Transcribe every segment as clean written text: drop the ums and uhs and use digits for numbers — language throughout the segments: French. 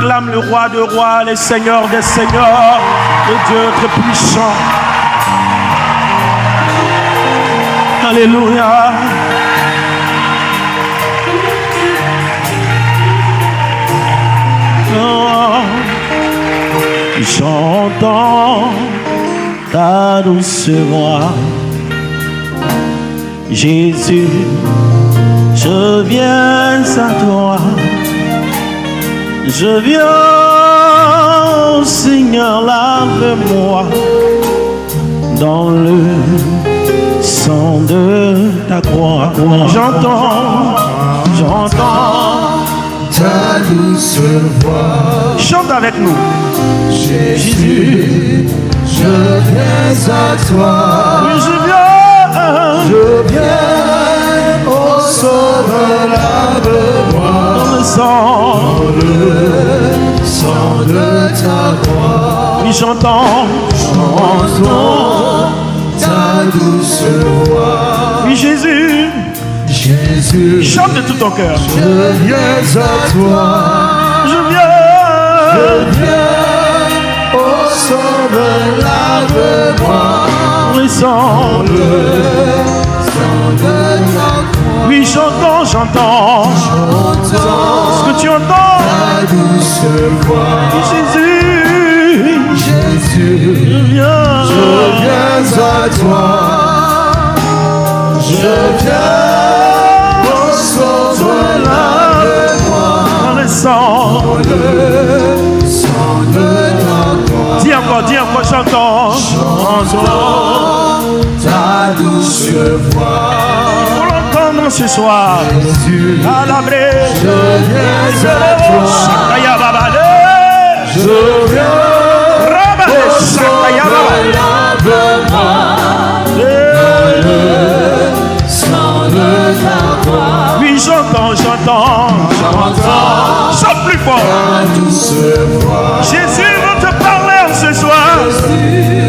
Acclame le roi de rois, les seigneurs des seigneurs, le Dieu très puissant. Alléluia. Oh, j'entends ta douce voix, Jésus, je viens à toi. Je viens, Seigneur, lave-moi dans le sang de ta croix. J'entends ta douce voix. Chante avec nous. Jésus, je viens à toi. Oui, je viens, oh Sauveur, lave-moi dans le sang de ta croix. Oui, j'entends ta douce voix. Oui, Jésus, chante de tout ton cœur. Je viens à toi. Je viens, oh Sauveur, lave-moi le sang de ta croix. Oui, j'entends ce que tu entends. Ta douce voix. Jésus, je viens à toi. Je viens, oh Sauveur, lave-moi dans le sang de ta croix. Dis encore, j'entends ta douce voix. Pour l'entendre ce soir. À la brèche, Je viens à toi. Je viens, oh Sauveur, lave-moi le sang de ta croix. Oui, j'entends. Chante plus fort. Ta douce voix. Jésus veut te parler ce soir.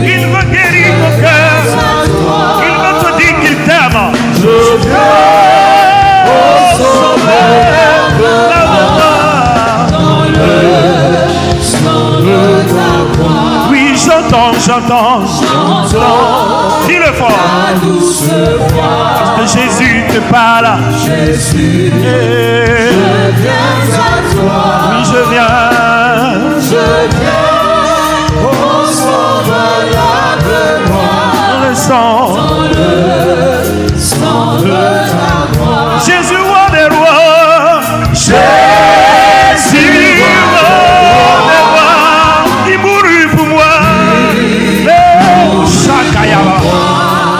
Il veut guérir ton cœur. Il veut te dire qu'il t'aime. Je viens, oh Sauveur, lave-moi dans le sang de ta croix. Oui, j'entends. Dis-le fort. Ta douce voix. Que Jésus te parle. Jésus, je viens à toi. Oui, je viens. Oh Sauveur, lave-moi Dans le sang de ta croix. Jésus, roi des rois. Jésus, roi des rois. Il mourut pour moi.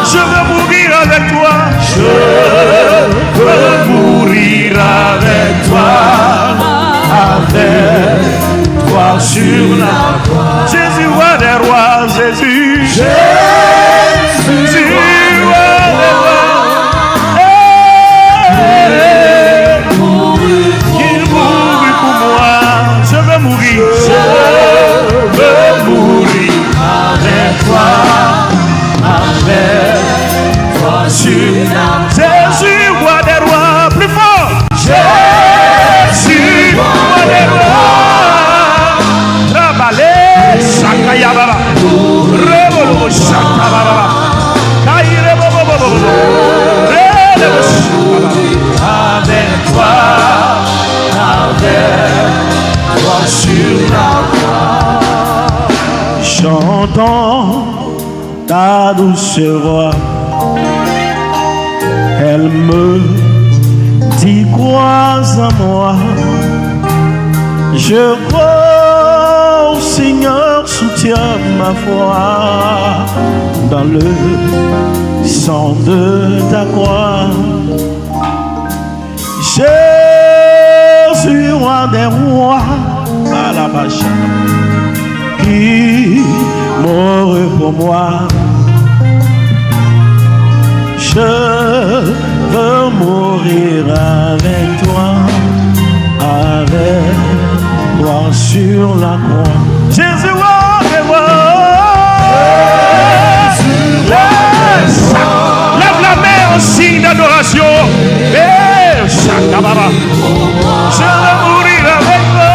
Je veux mourir avec toi. Je veux mourir avec toi. Avec toi sur la croix. Jésus, roi des rois. Jésus, roi des rois. Il mourut pour moi. Je veux mourir. Je veux mourir avec toi. Avec toi sur la croix. Jésus, roi des rois. Plus fort. Jésus, roi des rois. Trabalé, Sakayababa. Rebolo, Sakababa. Kairebobobobo. Rebolo, avec toi sur la croix. J'entends ta douce voix. Elle me dit crois en moi. Je crois au Seigneur, soutiens ma foi dans le sang de ta croix. Jésus, roi des rois, à la bâche, qui mourut pour moi. Je veux mourir avec toi sur la croix. Jésus, roi des rois. Lève la main en signe d'adoration. Je veux mourir avec toi.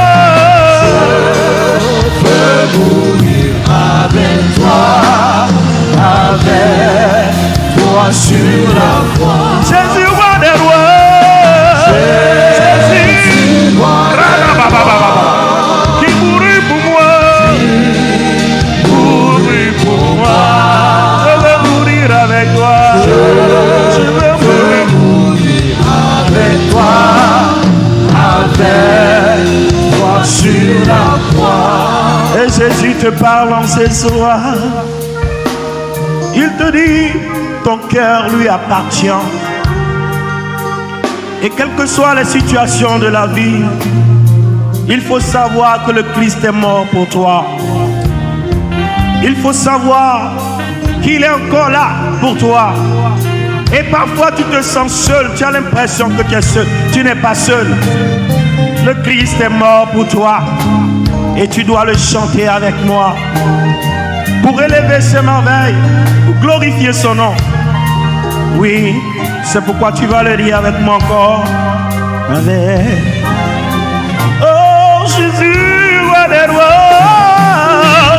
la croix. Et Jésus te parle en ce soir. Il te dit, ton cœur lui appartient. Et quelles que soient les situations de la vie, il faut savoir que le Christ est mort pour toi. Il faut savoir qu'il est encore là pour toi. Et parfois tu te sens seul, tu as l'impression que tu es seul. Tu n'es pas seul. Le Christ est mort pour toi. Et tu dois le chanter avec moi. Pour élever ses merveilles, pour glorifier son nom. Oui, c'est pourquoi tu vas le dire avec moi encore. Avec. Oh Jésus, roi des rois.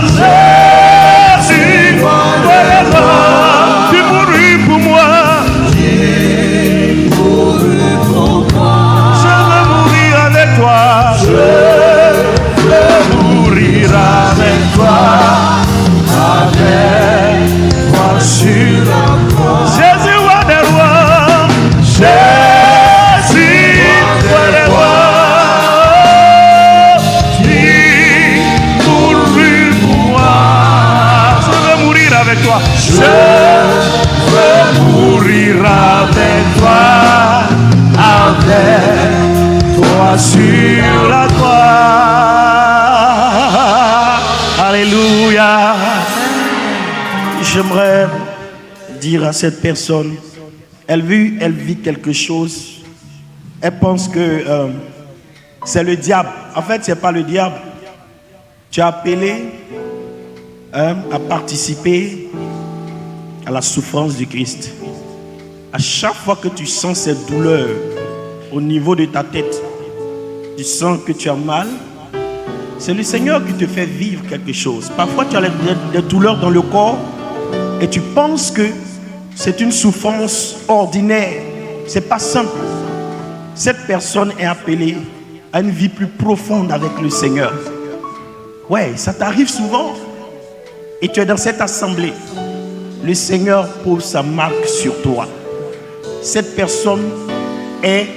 Jésus, roi des rois. Tu mourus pour moi. J'ai mouru pour toi. Je veux mourir avec toi. Je veux mourir avec toi. Avec toi sur la croix. Jésus, roi des rois. Jésus, roi des rois. Tu mourus pour moi. Je veux mourir avec toi. Je veux mourir avec toi. Avec toi sur la croix. Alléluia. J'aimerais dire à cette personne, elle vit quelque chose, elle pense que c'est le diable. En fait, ce n'est pas le diable. Tu as appelé à participer à la souffrance du Christ. À chaque fois que tu sens cette douleur au niveau de ta tête, tu sens que tu as mal, c'est le Seigneur qui te fait vivre quelque chose. Parfois, tu as des douleurs dans le corps et tu penses que c'est une souffrance ordinaire. Ce n'est pas simple. Cette personne est appelée à une vie plus profonde avec le Seigneur. Ouais, ça t'arrive souvent. Et tu es dans cette assemblée. Le Seigneur pose sa marque sur toi. Cette personne est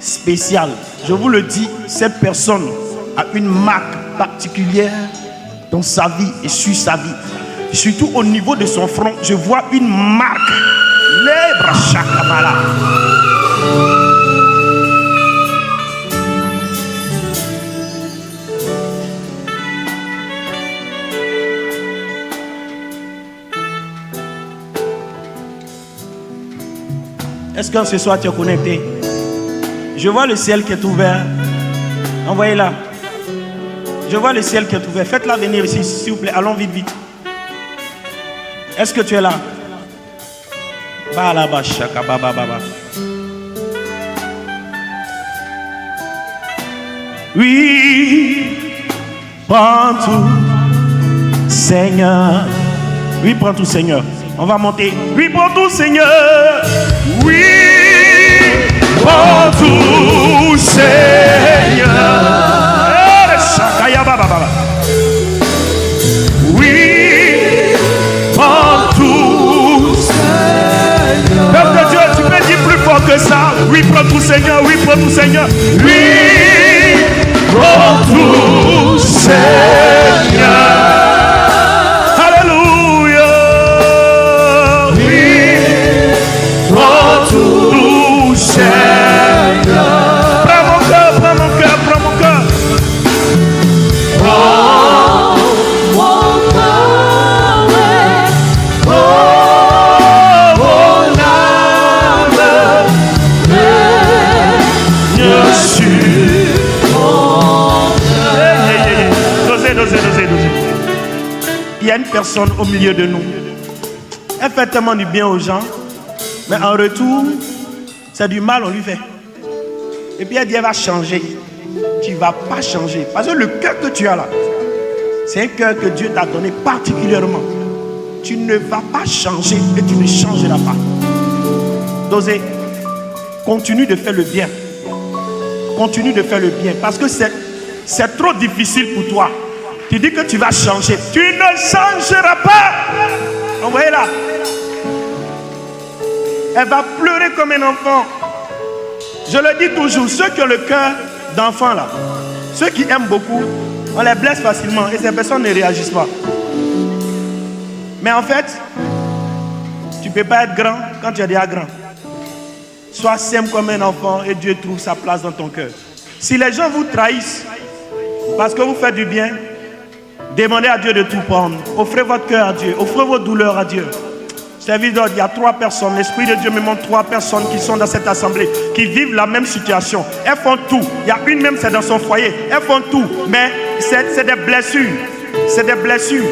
spéciale. Je vous le dis, cette personne a une marque particulière dans sa vie et sur sa vie. Surtout au niveau de son front, je vois une marque. Libre Chakamala. Est-ce que ce soir tu es connecté? Je vois le ciel qui est ouvert. Envoyez-la. Je vois le ciel qui est ouvert. Faites-la venir ici, s'il vous plaît. Allons vite, vite. Est-ce que tu es là? Oui, prends tout, Seigneur. Oui, prends tout, Seigneur. On va monter. Oui, prends tout, Seigneur. Oui, prends tout, Seigneur. Oui, prends tout, Seigneur. Peuple de Dieu, tu peux dire plus fort que ça. Oui, prends tout, Seigneur. Oui, prends tout, Seigneur. Oui, prends tout, Seigneur. Alléluia. Oui, prends tout, Seigneur. Prends mon cœur, prends mon cœur, prends mon cœur. Il y a une personne au milieu de nous. Elle fait tellement du bien aux gens, mais en retour, c'est du mal on lui fait. Et puis elle dit elle va changer. Tu ne vas pas changer. Parce que le cœur que tu as là, c'est un cœur que Dieu t'a donné particulièrement. Tu ne vas pas changer et tu ne changeras pas. Dosez, continue de faire le bien. Continue de faire le bien. Parce que c'est trop difficile pour toi. Tu dis que tu vas changer. Tu ne changeras pas. Envoyez-la. Elle va pleurer comme un enfant. Je le dis toujours, ceux qui ont le cœur d'enfant là, Ceux qui aiment beaucoup, on les blesse facilement et ces personnes ne réagissent pas. Mais en fait, tu ne peux pas être grand quand tu es déjà grand. Sois simple comme un enfant et Dieu trouve sa place dans ton cœur. Si les gens vous trahissent parce que vous faites du bien, demandez à Dieu de tout prendre. Offrez votre cœur à Dieu. Offrez vos douleurs à Dieu. Service d'ordre, il y a 3 personnes. L'Esprit de Dieu me montre 3 personnes qui sont dans cette assemblée, qui vivent la même situation. Elles font tout. Il y a une même, c'est dans son foyer. Elles font tout. Mais c'est des blessures. C'est des blessures.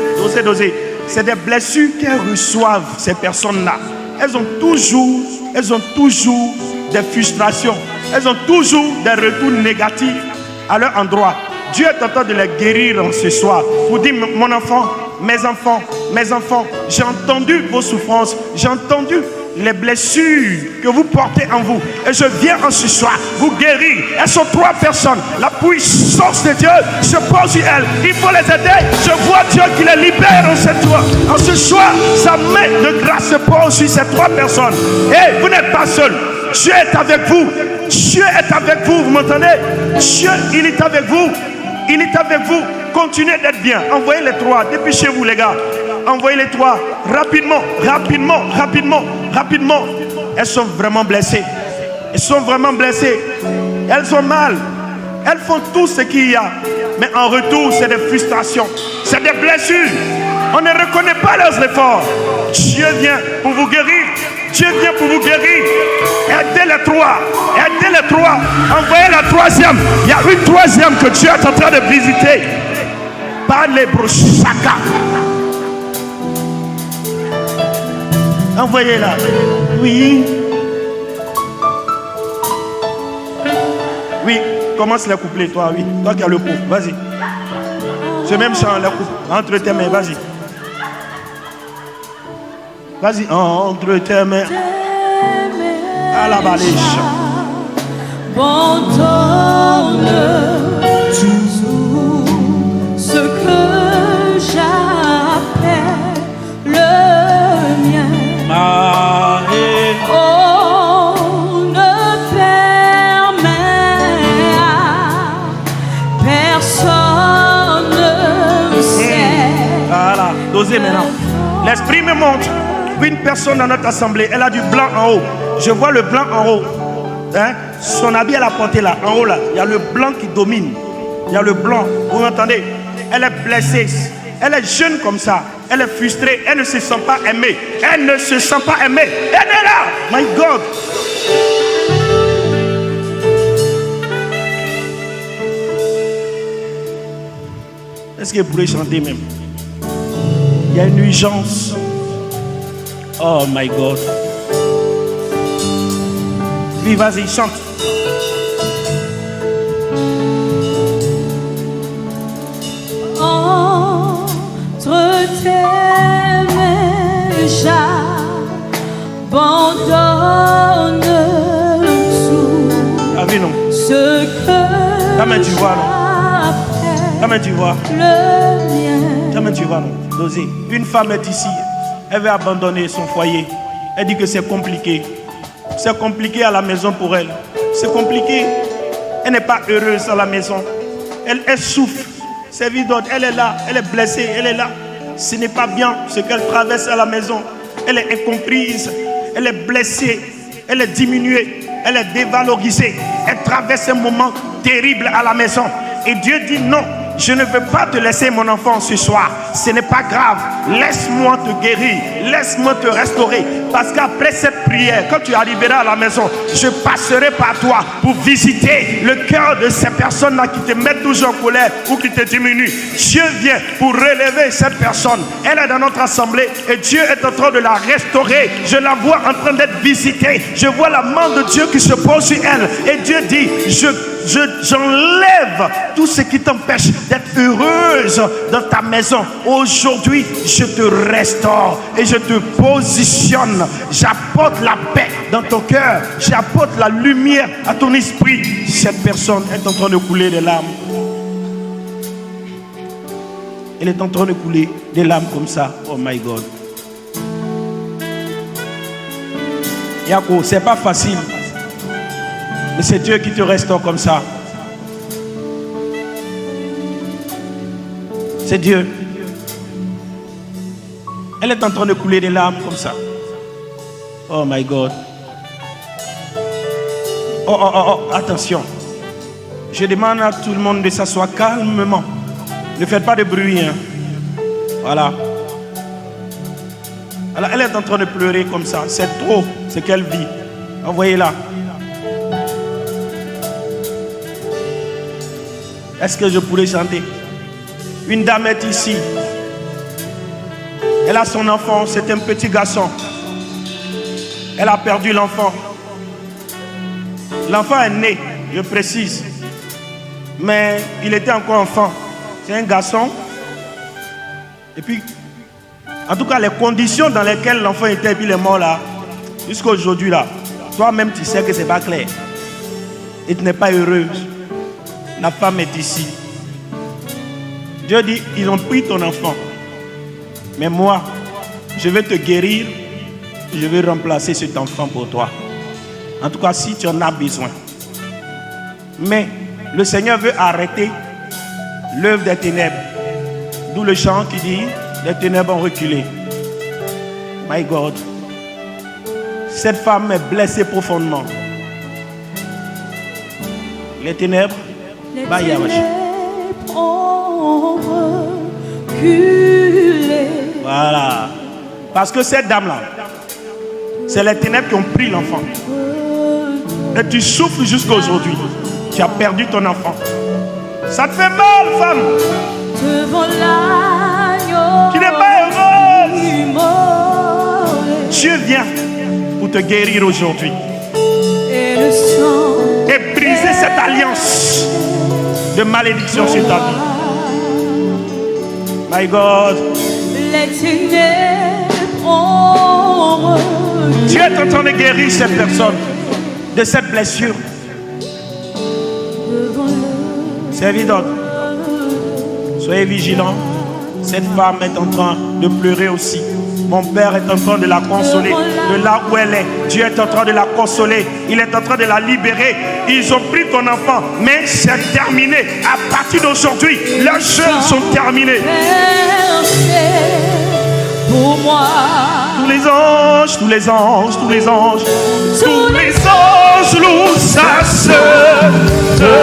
Dosez. C'est des blessures qu'elles reçoivent, ces personnes-là. Elles ont toujours des frustrations. Elles ont toujours des retours négatifs à leur endroit. Dieu est en train de les guérir ce soir. Vous dites, mon enfant, mes enfants, j'ai entendu vos souffrances, j'ai entendu les blessures que vous portez en vous. Et je viens en ce soir vous guérir. Elles sont 3 personnes. La puissance de Dieu se pose sur elles. Il faut les aider. Je vois Dieu qui les libère en ce soir. Sa main de grâce se pose sur ces 3 personnes. Et vous n'êtes pas seuls. Dieu est avec vous. Dieu est avec vous. Vous m'entendez? Dieu, il est avec vous. Il est avec vous. Continuez d'être bien. Envoyez les 3. Dépêchez-vous, les gars. Envoyez les 3. Rapidement. Elles sont vraiment blessées. Elles ont mal. Elles font tout ce qu'il y a. Mais en retour, c'est des frustrations. C'est des blessures. On ne reconnaît pas leurs efforts. Dieu vient pour vous guérir. Aidez les 3. Envoyez la 3e. Il y a une 3e que Dieu est en train de visiter. Par les brochaka. Envoyez-la. Oui, commence les couplets, toi, oui. Toi qui as le coup, vas-y. Ce même chant, la coupe. Entre tes mains, vas-y. Vas-y, entre tes mains. À la baliche. Abandonne tout ce que j'appelle le mien. Oh, ne permets à personne sait. Voilà, dosez maintenant. L'esprit me montre une personne dans notre assemblée, elle a du blanc en haut. Je vois le blanc en haut. Son habit, elle a porté là, en haut là. Il y a le blanc qui domine. Il y a le blanc. Vous m'entendez? Elle est blessée. Elle est jeune comme ça. Elle est frustrée. Elle ne se sent pas aimée. Elle est là. My God. Est-ce que vous pourrez chanter même? Il y a une urgence. Oh my God. Oui, vas-y, chante. Entre tes mains, j'abandonne tout. Ah oui, non. Ce que Ta main, tu vois, non? Ta main, tu vois. Le mien. Ta main, tu vois, non? Dosez. Une femme est ici. Elle veut abandonner son foyer. Elle dit que c'est compliqué. C'est compliqué à la maison pour elle. C'est compliqué. Elle n'est pas heureuse à la maison. Elle souffre. C'est vide. Elle est là. Elle est blessée. Elle est là. Ce n'est pas bien ce qu'elle traverse à la maison. Elle est incomprise. Elle est blessée. Elle est diminuée. Elle est dévalorisée. Elle traverse un moment terrible à la maison. Et Dieu dit non. Je ne veux pas te laisser mon enfant ce soir. Ce n'est pas grave. Laisse-moi te guérir. Laisse-moi te restaurer. Parce qu'après cette prière, quand tu arriveras à la maison, je passerai par toi pour visiter le cœur de ces personnes-là qui te mettent toujours en colère ou qui te diminuent. Dieu vient pour relever cette personne. Elle est dans notre assemblée et Dieu est en train de la restaurer. Je la vois en train d'être visitée. Je vois la main de Dieu qui se pose sur elle. Et Dieu dit, j'enlève tout ce qui t'empêche d'être heureuse dans ta maison. Aujourd'hui, je te restaure et je te positionne. J'apporte la paix dans ton cœur. J'apporte la lumière à ton esprit. Cette personne est en train de couler des larmes. Elle est en train de couler des larmes comme ça. Oh my God. Yako, c'est pas facile. Mais c'est Dieu qui te restaure comme ça. C'est Dieu. Elle est en train de couler des larmes comme ça. Oh my God. Oh, attention. Je demande à tout le monde de s'asseoir calmement. Ne faites pas de bruit. Hein. Voilà. Alors, elle est en train de pleurer comme ça. C'est trop ce qu'elle vit. Envoyez-la. Est-ce que je pourrais chanter? Une dame est ici. Elle a son enfant. C'est un petit garçon. Elle a perdu l'enfant. L'enfant est né, je précise. Mais il était encore enfant. C'est un garçon. Et puis, en tout cas, les conditions dans lesquelles l'enfant était, et puis il est mort là, jusqu'à aujourd'hui là, toi-même tu sais que c'est pas clair. Et tu n'es pas heureuse. La femme est ici. Dieu dit, ils ont pris ton enfant. Mais moi, je vais te guérir. Je vais remplacer cet enfant pour toi. En tout cas, si tu en as besoin. Mais le Seigneur veut arrêter l'œuvre des ténèbres. D'où le chant qui dit, les ténèbres ont reculé. My God. Cette femme est blessée profondément. Les ténèbres, ont reculé. Voilà. Parce que cette dame-là, c'est les ténèbres qui ont pris l'enfant. Et tu souffres jusqu'à aujourd'hui. Tu as perdu ton enfant. Ça te fait mal, femme. Devant l'agneau. Tu n'es pas heureuse. Dieu vient pour te guérir aujourd'hui. Et le sang. Et briser cette alliance de malédiction sur ta vie. My God. Les ténèbres ont reculé. Dieu est en train de guérir cette personne de cette blessure. C'est évident. Soyez vigilants. Cette femme est en train de pleurer aussi. Mon père est en train de la consoler. De là où elle est, Dieu est en train de la consoler. Il est en train de la libérer. Ils ont pris ton enfant, mais c'est terminé. À partir d'aujourd'hui, leurs jeunes sont terminés. Pour moi. Tous les anges, tous les anges, tous les anges, tous les anges louent sa sœur de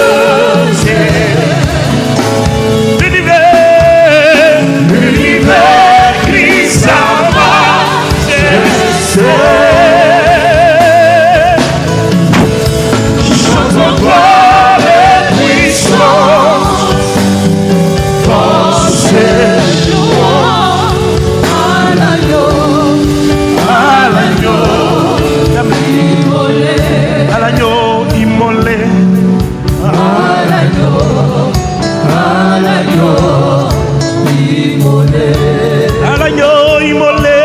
Dieu. L'univers crie sa majesté. Chante en gloire et puissance. Pensez à l'agneau immolé. À l'agneau immolé. À l'agneau immolé.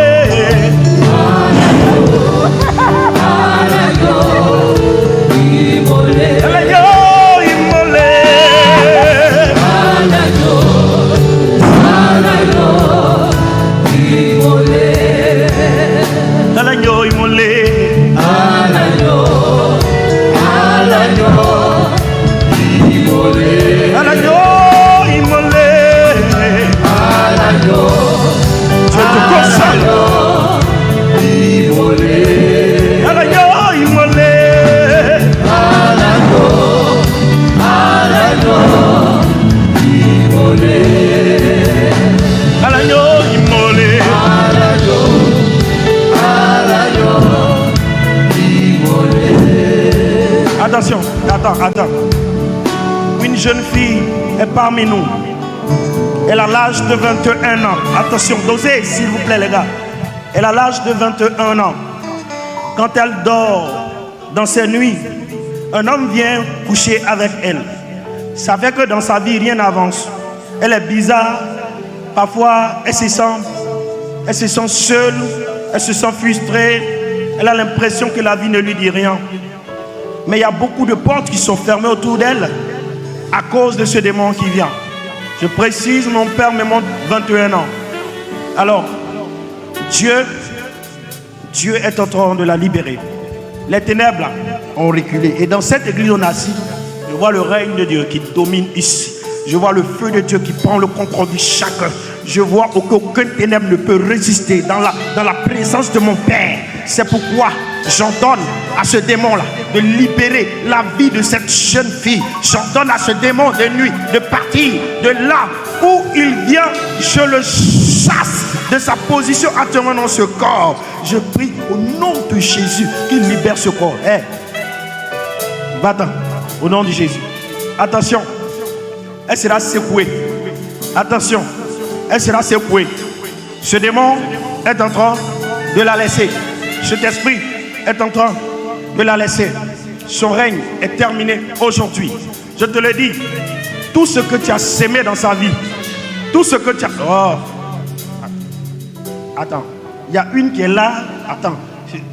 Attention, attends. Une jeune fille est parmi nous. Elle a l'âge de 21 ans. Attention, dosez s'il vous plaît les gars. Elle a l'âge de 21 ans. Quand elle dort dans ses nuits, un homme vient coucher avec elle. Ça fait que dans sa vie, rien n'avance. Elle est bizarre. Parfois, elle se sent seule. Elle se sent frustrée. Elle a l'impression que la vie ne lui dit rien. Mais il y a beaucoup de portes qui sont fermées autour d'elle à cause de ce démon qui vient. Je précise, mon père me montre 21 ans. Alors, Dieu est en train de la libérer. Les ténèbres là, ont reculé. Et dans cette église, on a assis. Je vois le règne de Dieu qui domine ici. Je vois le feu de Dieu qui prend le contrôle de chacun. Je vois qu'aucun ténèbre ne peut résister dans la présence de mon Père. C'est pourquoi j'ordonne à ce démon-là de libérer la vie de cette jeune fille. J'ordonne à ce démon de nuit de partir de là où il vient. Je le chasse de sa position actuellement dans ce corps. Je prie au nom de Jésus qu'il libère ce corps. Hey. Va-t'en, au nom de Jésus. Attention, elle sera secouée. Attention, elle sera secouée. Ce démon est en train de la laisser. Cet esprit est en train de la laisser. Son règne est terminé aujourd'hui. Je te le dis, tout ce que tu as sémé dans sa vie, tout ce que tu as... Oh. Attends, il y a une qui est là. Attends,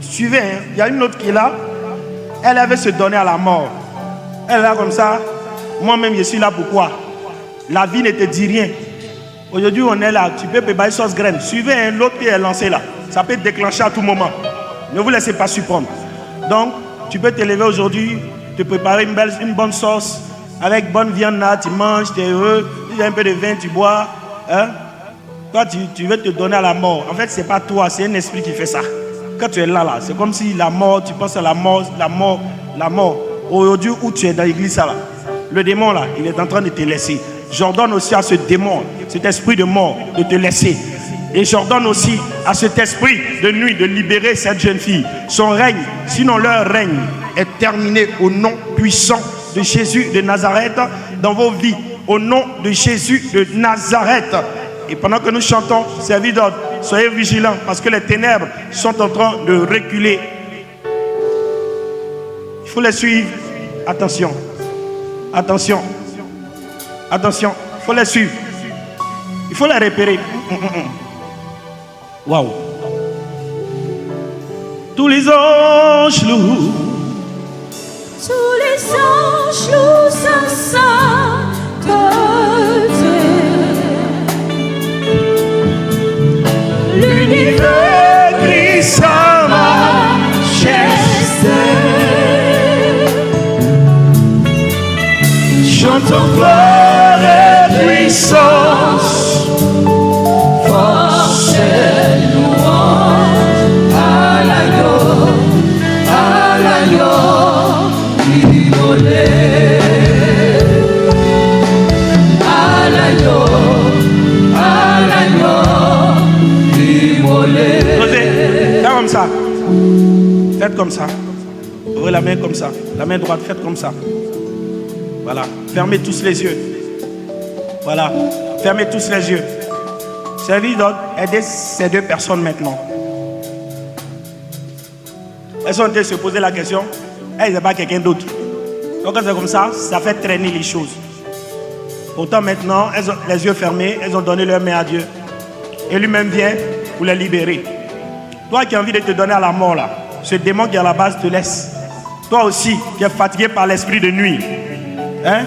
suivez, hein? Il y a une autre qui est là. Elle avait se donner à la mort. Elle est là comme ça. Moi-même, je suis là pourquoi? La vie ne te dit rien. Aujourd'hui, on est là. Tu peux préparer sauce graine. Suivez, hein? L'autre qui est lancé là. Ça peut déclencher à tout moment. Ne vous laissez pas surprendre. Donc, tu peux te lever aujourd'hui, te préparer une bonne sauce avec bonne viande là, tu manges, tu es heureux. Si tu as un peu de vin, tu bois. Hein? Toi, tu veux te donner à la mort. En fait, ce n'est pas toi, c'est un esprit qui fait ça. Quand tu es là, c'est comme si la mort, tu penses à la mort. Aujourd'hui, où tu es dans l'église, là, le démon là, il est en train de te laisser. J'ordonne aussi à ce démon, cet esprit de mort, de te laisser. Et j'ordonne aussi à cet esprit de nuit de libérer cette jeune fille. Son règne, sinon leur règne, est terminé au nom puissant de Jésus de Nazareth dans vos vies. Au nom de Jésus de Nazareth. Et pendant que nous chantons, servis d'ordre, soyez vigilants parce que les ténèbres sont en train de reculer. Il faut les suivre. Attention. Attention. Attention. Il faut les suivre. Il faut les repérer. Waouh. Tous les anges louent. Tous les anges louent sa sainteté. L'univers crie sa majesté. Chantons gloire et puissance, force et louange à l'agneau immolé, à l'agneau immolé. Faites comme ça. Faites comme ça. Ouvrez la main comme ça. La main droite, faites comme ça. Voilà. Fermez tous les yeux. Voilà. Fermez tous les yeux. Servis d'autres. Aidez ces deux personnes maintenant. Elles sont en train de se poser la question. Elles n'ont pas quelqu'un d'autre. Donc quand c'est comme ça, ça fait traîner les choses. Pourtant maintenant, elles ont les yeux fermés. Elles ont donné leur main à Dieu. Et lui-même vient pour les libérer. Toi qui as envie de te donner à la mort là, ce démon qui est à la base te laisse. Toi aussi qui es fatigué par l'esprit de nuit. Hein?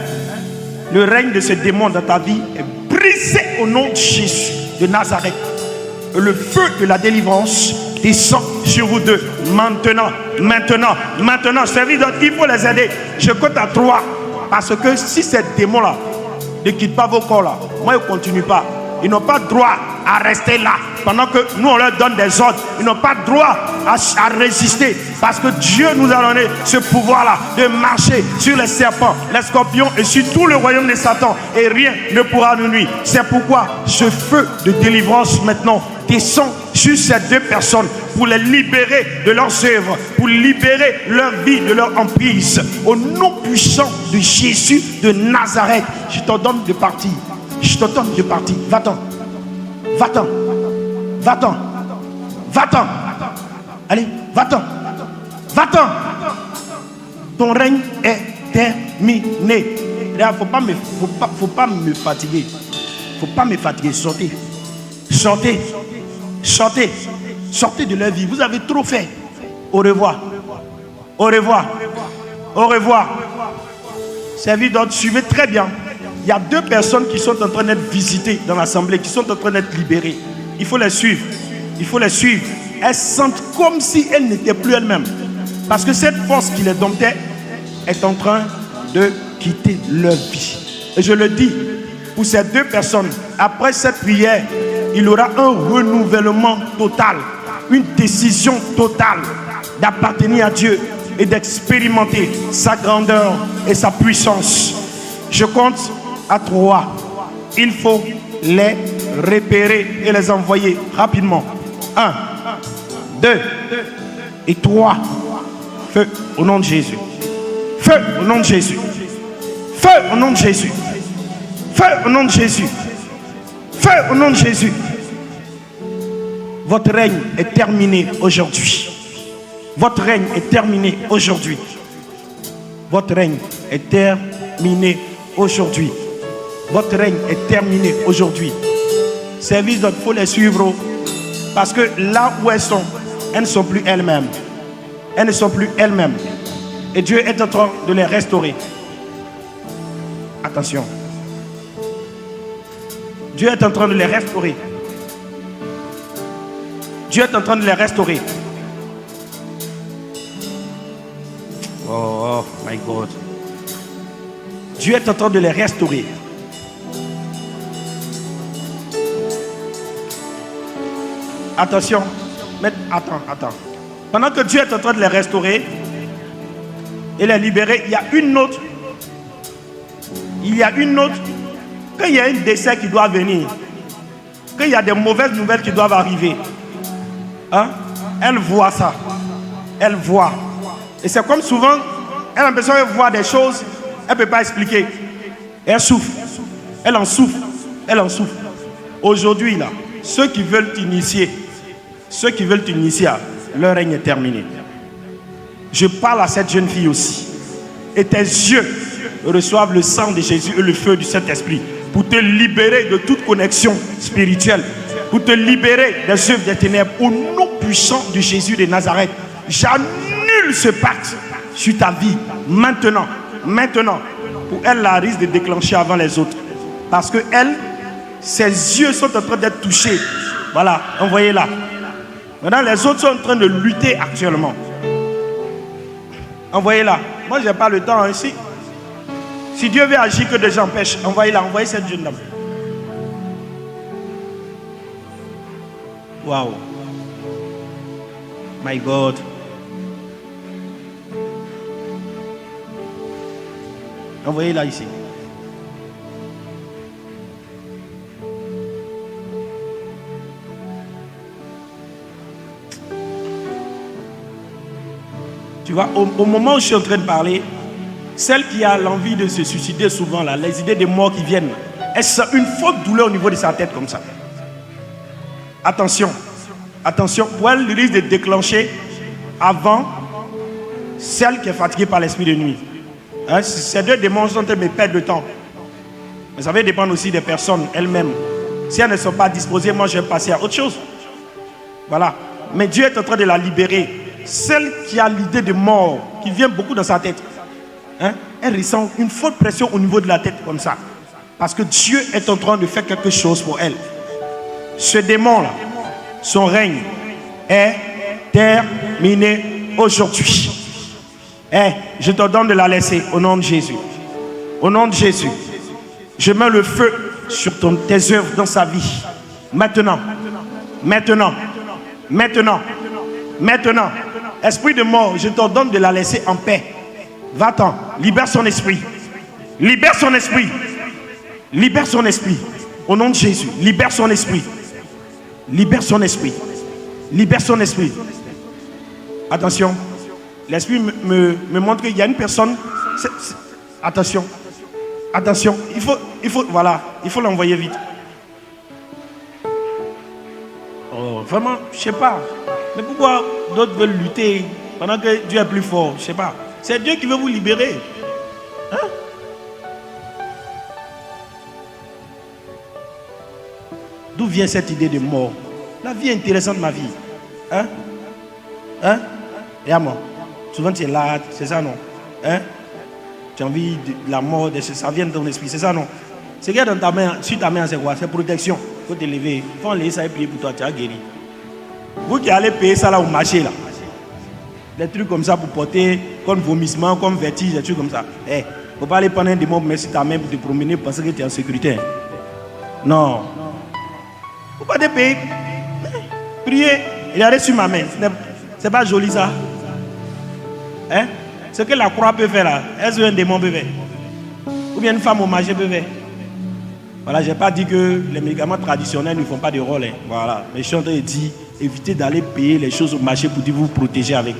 Le règne de ce démon dans ta vie est brisé au nom de Jésus de Nazareth. Et le feu de la délivrance descend sur vous deux. Maintenant. Servis d'autres, il faut les aider. Je compte à 3. Parce que si ces démons-là ne quittent pas vos corps là, moi ils ne continuent pas. Ils n'ont pas droit à rester là pendant que nous on leur donne des ordres. Ils n'ont pas droit à résister parce que Dieu nous a donné ce pouvoir-là de marcher sur les serpents, les scorpions et sur tout le royaume de Satan et rien ne pourra nous nuire. C'est pourquoi ce feu de délivrance maintenant descend sur ces deux personnes pour les libérer de leurs œuvres, pour libérer leur vie de leur emprise. Au nom puissant de Jésus de Nazareth, je t'ordonne de partir. Je t'ordonne de partir. Va-t'en. Va-t'en. Va-t'en. Va-t'en. Allez, va-t'en. Va-t'en. Ton règne est terminé. Faut pas me fatiguer. Faut pas me fatiguer. Sortez. Sortez. Sortez. Sortez de leur vie. Vous avez trop fait. Au revoir. Au revoir. Au revoir. Servis d'autres. Suivez très bien. Il y a 2 personnes qui sont en train d'être visitées dans l'assemblée, qui sont en train d'être libérées. Il faut les suivre. Il faut les suivre. Elles sentent comme si elles n'étaient plus elles-mêmes. Parce que cette force qui les domptait est en train de quitter leur vie. Et je le dis, pour ces deux personnes. Après cette prière, il y aura un renouvellement total, une décision totale d'appartenir à Dieu et d'expérimenter sa grandeur et sa puissance. Je compte à 3. Il faut les repérer et les envoyer rapidement. 1, 2 et 3. Feu au nom de Jésus. Feu au nom de Jésus. Feu au nom de Jésus. Feu au nom de Jésus. Feu au nom de Jésus. Votre règne est terminé aujourd'hui. Votre règne est terminé aujourd'hui. Votre règne est terminé aujourd'hui. Votre règne est terminé aujourd'hui. Service, il faut les suivre. Parce que là où elles ne sont plus elles-mêmes. Elles ne sont plus elles-mêmes. Et Dieu est en train de les restaurer. Attention. Dieu est en train de les restaurer. Dieu est en train de les restaurer. Oh my God. Dieu est en train de les restaurer. Attention. Mais attends. Pendant que Dieu est en train de les restaurer et les libérer, il y a une autre. Quand il y a un décès qui doit venir, quand il y a des mauvaises nouvelles qui doivent arriver, hein, elle voit ça. Elle voit. Et c'est comme souvent, elle a l'impression de voir des choses, elle ne peut pas expliquer. Et elle souffre. Elle en souffre. Elle en souffre. Aujourd'hui, là, ceux qui veulent t'initier, leur règne est terminé. Je parle à cette jeune fille aussi. Et tes yeux reçoivent le sang de Jésus et le feu du Saint-Esprit pour te libérer de toute connexion spirituelle, pour te libérer des œuvres des ténèbres. Au nom puissant de Jésus de Nazareth, j'annule ce pacte sur ta vie maintenant. Pour elle, la risque de déclencher avant les autres. Parce que elle, ses yeux sont en train d'être touchés. Voilà, envoyez-la. Maintenant, les autres sont en train de lutter actuellement. Envoyez-la. Moi, je n'ai pas le temps ici. Si Dieu veut agir, que des gens pêchent, envoyez-la. Envoyez cette jeune dame. Wow. My God. Envoyez-la ici. Tu vois, au moment où je suis en train de parler, celle qui a l'envie de se suicider souvent, là, les idées de mort qui viennent, elle sent une forte douleur au niveau de sa tête comme ça. Attention, pour elle, le risque de déclencher avant celle qui est fatiguée par l'esprit de nuit. Hein, ces deux démons sont en train de me perdre le temps. Mais ça va dépendre aussi des personnes elles-mêmes. Si elles ne sont pas disposées, moi je vais passer à autre chose. Voilà. Mais Dieu est en train de la libérer. Celle qui a l'idée de mort, qui vient beaucoup dans sa tête, hein, elle ressent une forte pression au niveau de la tête comme ça. Parce que Dieu est en train de faire quelque chose pour elle. Ce démon-là, son règne est terminé aujourd'hui. Je te donne de la laisser au nom de Jésus. Au nom de Jésus, je mets le feu sur tes œuvres dans sa vie. Maintenant. Esprit de mort, je t'ordonne de la laisser en paix. Va-t'en, libère son esprit. Libère son esprit. Libère son esprit. Au nom de Jésus, libère son esprit. Libère son esprit. Libère son esprit. Attention, l'esprit me montre qu'il y a une personne. Attention, il faut l'envoyer vite. Oh, vraiment, je ne sais pas. Mais pourquoi d'autres veulent lutter pendant que Dieu est plus fort? Je ne sais pas. C'est Dieu qui veut vous libérer. Hein? D'où vient cette idée de mort? La vie est intéressante, ma vie. Hein? Regarde-moi. Souvent tu es là, c'est ça, non? Hein? Tu as envie de la mort, ça vient de ton esprit, c'est ça, non? Ce qu'il y a dans ta main, sur ta main, c'est quoi? C'est protection. Il faut te lever. Il faut enlever ça et prier pour toi, tu as guéri. Vous qui allez payer ça là au marché, là. Des trucs comme ça pour porter, comme vomissement, comme vertige, des trucs comme ça. Il ne faut pas aller prendre un démon, mais sur ta main pour te promener, parce que tu es en sécurité. Non. Vous pouvez payer. Priez. Regardez sur ma main. C'est pas joli ça. Hein? Ce que la croix peut faire là, est-ce qu'un démon peut faire? Ou bien une femme au marché peut faire? Voilà, je n'ai pas dit que les médicaments traditionnels ne font pas de rôle. Hein. Voilà. Mais je suis en train de dire, évitez d'aller payer les choses au marché pour vous protéger avec.